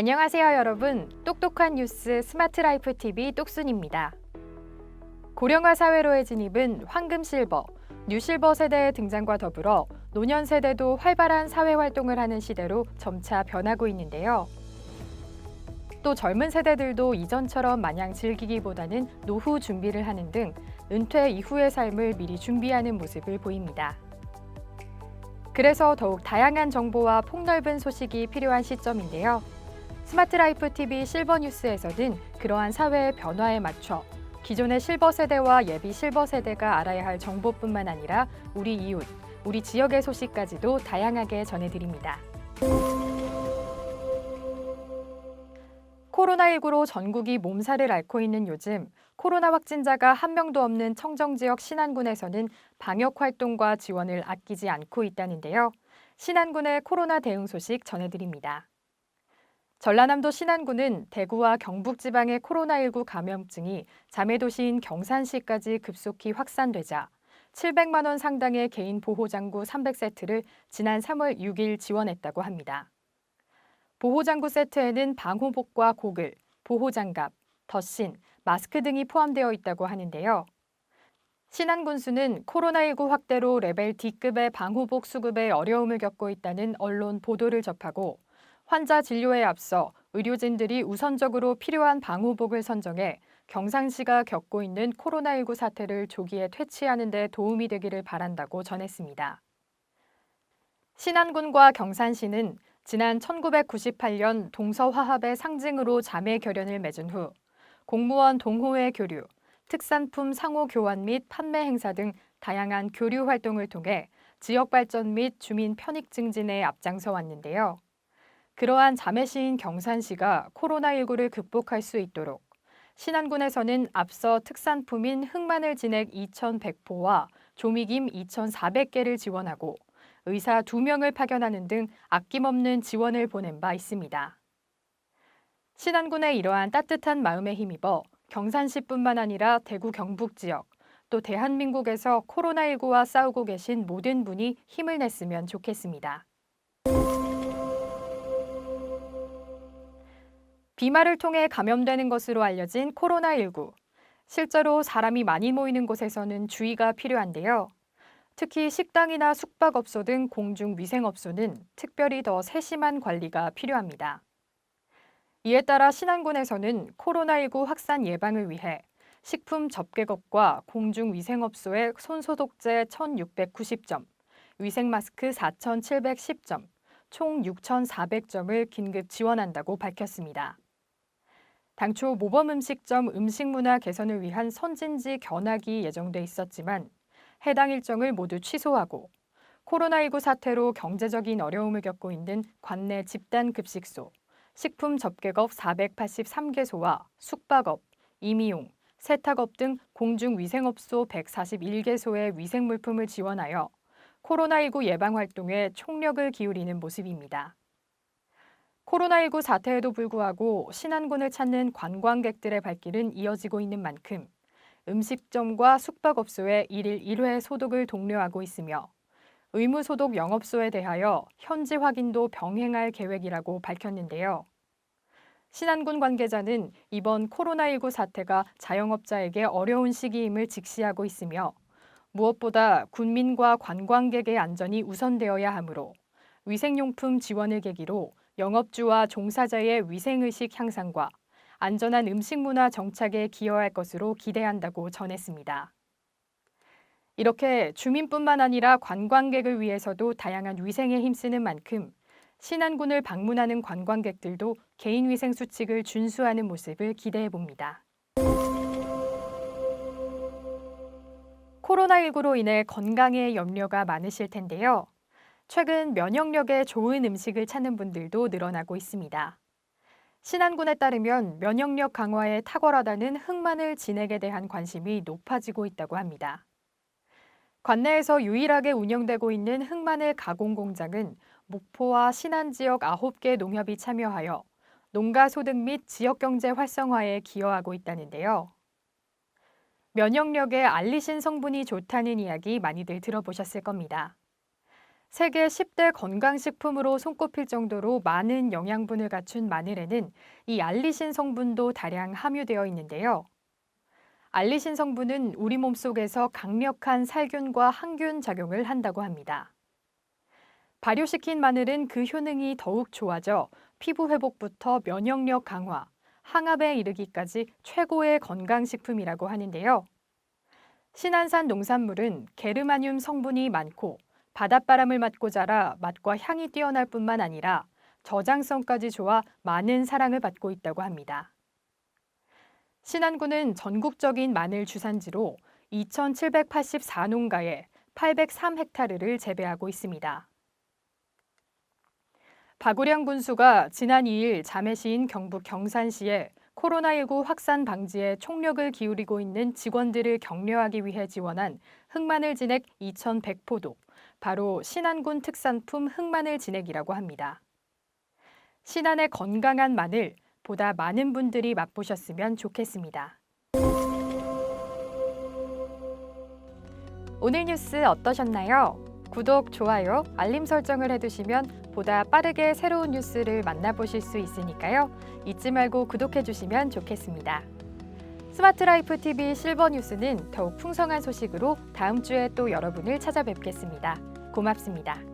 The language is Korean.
안녕하세요, 여러분. 똑똑한 뉴스 스마트 라이프 TV 똑순입니다. 고령화 사회로의 진입은 황금 실버, 뉴 실버 세대의 등장과 더불어 노년 세대도 활발한 사회 활동을 하는 시대로 점차 변하고 있는데요. 또 젊은 세대들도 이전처럼 마냥 즐기기보다는 노후 준비를 하는 등 은퇴 이후의 삶을 미리 준비하는 모습을 보입니다. 그래서 더욱 다양한 정보와 폭넓은 소식이 필요한 시점인데요. 스마트 라이프 TV 실버 뉴스에서는 그러한 사회의 변화에 맞춰 기존의 실버 세대와 예비 실버 세대가 알아야 할 정보뿐만 아니라 우리 이웃, 우리 지역의 소식까지도 다양하게 전해드립니다. 코로나19로 전국이 몸살을 앓고 있는 요즘 코로나 확진자가 한 명도 없는 청정지역 신안군에서는 방역 활동과 지원을 아끼지 않고 있다는데요. 신안군의 코로나 대응 소식 전해드립니다. 전라남도 신안군은 대구와 경북 지방의 코로나19 감염증이 자매도시인 경산시까지 급속히 확산되자 700만 원 상당의 개인 보호장구 300세트를 지난 3월 6일 지원했다고 합니다. 보호장구 세트에는 방호복과 고글, 보호장갑, 덧신, 마스크 등이 포함되어 있다고 하는데요. 신안군수는 코로나19 확대로 레벨 D급의 방호복 수급에 어려움을 겪고 있다는 언론 보도를 접하고 환자 진료에 앞서 의료진들이 우선적으로 필요한 방호복을 선정해 경상시가 겪고 있는 코로나19 사태를 조기에 퇴치하는 데 도움이 되기를 바란다고 전했습니다. 신안군과 경산시는 지난 1998년 동서화합의 상징으로 자매 결연을 맺은 후 공무원 동호회 교류, 특산품 상호 교환 및 판매 행사 등 다양한 교류 활동을 통해 지역 발전 및 주민 편익 증진에 앞장서 왔는데요. 그러한 자매시인 경산시가 코로나19를 극복할 수 있도록 신안군에서는 앞서 특산품인 흑마늘 진액 2,100포와 조미김 2,400개를 지원하고 의사 2명을 파견하는 등 아낌없는 지원을 보낸 바 있습니다. 신안군의 이러한 따뜻한 마음에 힘입어 경산시뿐만 아니라 대구 경북 지역, 또 대한민국에서 코로나19와 싸우고 계신 모든 분이 힘을 냈으면 좋겠습니다. 비말을 통해 감염되는 것으로 알려진 코로나19. 실제로 사람이 많이 모이는 곳에서는 주의가 필요한데요. 특히 식당이나 숙박업소 등 공중위생업소는 특별히 더 세심한 관리가 필요합니다. 이에 따라 신안군에서는 코로나19 확산 예방을 위해 식품 접객업과 공중위생업소에 손소독제 1,690점, 위생마스크 4,710점, 총 6,400점을 긴급 지원한다고 밝혔습니다. 당초 모범음식점 음식문화 개선을 위한 선진지 견학이 예정돼 있었지만 해당 일정을 모두 취소하고 코로나19 사태로 경제적인 어려움을 겪고 있는 관내 집단급식소, 식품 접객업 483개소와 숙박업, 임의용, 세탁업 등 공중위생업소 141개소의 위생물품을 지원하여 코로나19 예방 활동에 총력을 기울이는 모습입니다. 코로나19 사태에도 불구하고 신안군을 찾는 관광객들의 발길은 이어지고 있는 만큼 음식점과 숙박업소에 1일 1회 소독을 독려하고 있으며 의무 소독 영업소에 대하여 현지 확인도 병행할 계획이라고 밝혔는데요. 신안군 관계자는 이번 코로나19 사태가 자영업자에게 어려운 시기임을 직시하고 있으며 무엇보다 군민과 관광객의 안전이 우선되어야 하므로 위생용품 지원을 계기로 영업주와 종사자의 위생의식 향상과 안전한 음식 문화 정착에 기여할 것으로 기대한다고 전했습니다. 이렇게 주민뿐만 아니라 관광객을 위해서도 다양한 위생에 힘쓰는 만큼 신안군을 방문하는 관광객들도 개인위생 수칙을 준수하는 모습을 기대해 봅니다. 코로나19로 인해 건강에 염려가 많으실 텐데요. 최근 면역력에 좋은 음식을 찾는 분들도 늘어나고 있습니다. 신안군에 따르면 면역력 강화에 탁월하다는 흑마늘 진액에 대한 관심이 높아지고 있다고 합니다. 관내에서 유일하게 운영되고 있는 흑마늘 가공 공장은 목포와 신안 지역 9개 농협이 참여하여 농가 소득 및 지역 경제 활성화에 기여하고 있다는데요. 면역력에 알리신 성분이 좋다는 이야기 많이들 들어보셨을 겁니다. 세계 10대 건강식품으로 손꼽힐 정도로 많은 영양분을 갖춘 마늘에는 이 알리신 성분도 다량 함유되어 있는데요. 알리신 성분은 우리 몸속에서 강력한 살균과 항균 작용을 한다고 합니다. 발효시킨 마늘은 그 효능이 더욱 좋아져 피부 회복부터 면역력 강화, 항암에 이르기까지 최고의 건강식품이라고 하는데요. 신안산 농산물은 게르마늄 성분이 많고 바닷바람을 맞고 자라 맛과 향이 뛰어날 뿐만 아니라 저장성까지 좋아 많은 사랑을 받고 있다고 합니다. 신안군은 전국적인 마늘 주산지로 2,784농가에 803헥타르를 재배하고 있습니다. 박우량 군수가 지난 2일 자매시인 경북 경산시에 코로나19 확산 방지에 총력을 기울이고 있는 직원들을 격려하기 위해 지원한 흑마늘 진액 2,100포도, 바로 신안군 특산품 흑마늘 진액이라고 합니다. 신안의 건강한 마늘, 보다 많은 분들이 맛보셨으면 좋겠습니다. 오늘 뉴스 어떠셨나요? 구독, 좋아요, 알림 설정을 해두시면 보다 빠르게 새로운 뉴스를 만나보실 수 있으니까요. 잊지 말고 구독해주시면 좋겠습니다. 스마트라이프 TV 실버 뉴스는 더욱 풍성한 소식으로 다음 주에 또 여러분을 찾아뵙겠습니다. 고맙습니다.